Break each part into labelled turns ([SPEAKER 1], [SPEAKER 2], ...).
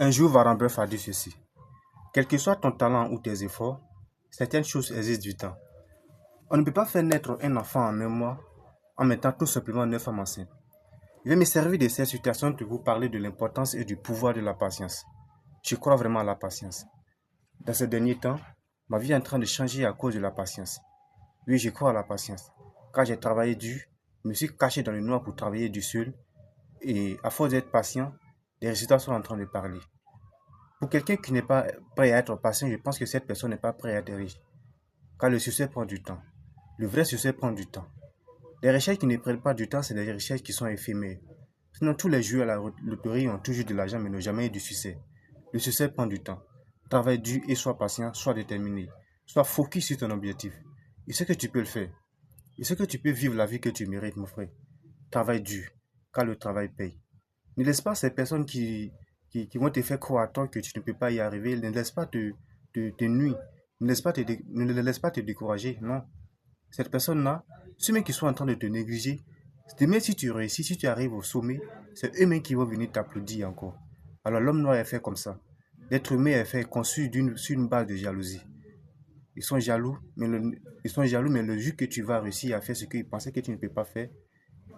[SPEAKER 1] Un jour, Warren Buffett a dit ceci. Quel que soit ton talent ou tes efforts, certaines choses existent du temps. On ne peut pas faire naître un enfant en un mois en mettant tout simplement 9 femmes enceintes. Je vais me servir de cette situation pour vous parler de l'importance et du pouvoir de la patience. Je crois vraiment à la patience. Dans ces derniers temps, ma vie est en train de changer à cause de la patience. Oui, je crois à la patience. Quand j'ai travaillé dur, je me suis caché dans le noir pour travailler du seul. Et à force d'être patient, les résultats sont en train de parler. Pour quelqu'un qui n'est pas prêt à être patient, je pense que cette personne n'est pas prête à être riche. Car le succès prend du temps. Le vrai succès prend du temps. Les richesses qui ne prennent pas du temps, c'est des richesses qui sont éphémères. Sinon, tous les joueurs à la loterie ont toujours de l'argent, mais n'ont jamais eu du succès. Le succès prend du temps. Travaille dur et sois patient, sois déterminé. Sois focus sur ton objectif. Et ce que tu peux le faire. Et ce que tu peux vivre la vie que tu mérites, mon frère. Travaille dur, car le travail paye. Ne laisse pas ces personnes qui vont te faire croire à toi que tu ne peux pas y arriver. Ne laisse pas te nuire. Ne les laisse pas te décourager. Non. Cette personne-là, ceux-mêmes qui sont en train de te négliger, demain si tu réussis, si tu arrives au sommet, c'est eux-mêmes qui vont venir t'applaudir encore. Alors l'homme noir est fait comme ça. L'être humain est fait conçu sur une base de jalousie. Ils sont jaloux, mais le jour que tu vas réussir à faire ce qu'ils pensaient que tu ne peux pas faire,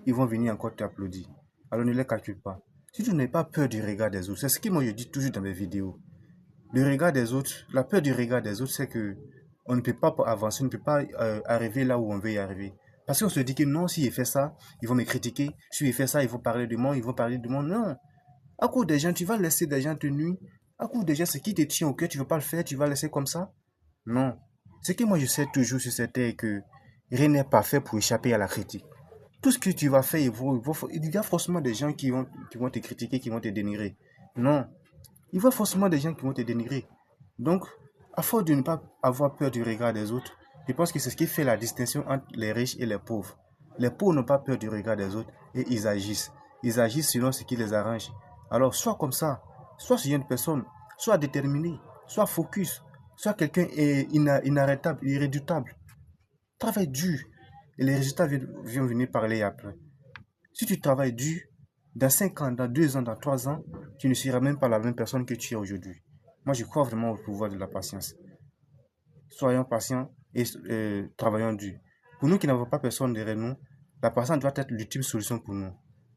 [SPEAKER 1] ils vont venir encore t'applaudir. Alors ne les calcule pas. Si tu n'as pas peur du regard des autres, c'est ce que moi je dis toujours dans mes vidéos. Le regard des autres, la peur du regard des autres, c'est que on ne peut pas avancer, on ne peut pas arriver là où on veut y arriver. Parce qu'on se dit que non, si je fais ça, ils vont me critiquer. Si je fais ça, ils vont parler de moi, ils vont parler de moi. Non. À cause des gens, tu vas laisser des gens te nuire. À cause des gens, ce qui te tient au cœur, tu ne veux pas le faire, tu vas laisser comme ça. Non. Ce que moi je sais toujours sur cette terre est que rien n'est parfait pour échapper à la critique. Tout ce que tu vas faire, il y a forcément des gens qui vont te critiquer, qui vont te dénigrer. Non. Il y a forcément des gens qui vont te dénigrer. Donc, à force de ne pas avoir peur du regard des autres, je pense que c'est ce qui fait la distinction entre les riches et les pauvres. Les pauvres n'ont pas peur du regard des autres et ils agissent. Ils agissent selon ce qui les arrange. Alors, soit comme ça, soit si une personne, soit déterminé, soit focus, soit quelqu'un est inarrêtable, irréductible. Travaille dur et les résultats vont venir parler après. Si tu travailles dur, dans 5 ans, dans 2 ans, dans 3 ans, tu ne seras même pas la même personne que tu es aujourd'hui. Moi, je crois vraiment au pouvoir de la patience. Soyons patients et travaillons dur. Pour nous qui n'avons pas personne derrière nous, la patience doit être l'ultime solution pour nous.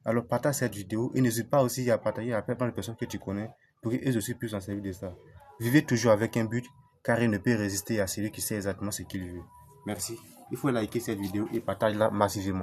[SPEAKER 1] Alors partage cette vidéo et n'hésite pas aussi à partager à plein de personnes que tu connais pour qu'elles aussi puissent en servir de ça. Vivez toujours avec un but car il ne peut résister à celui qui sait exactement ce qu'il veut. Merci. Il faut liker cette vidéo et partage-la massivement.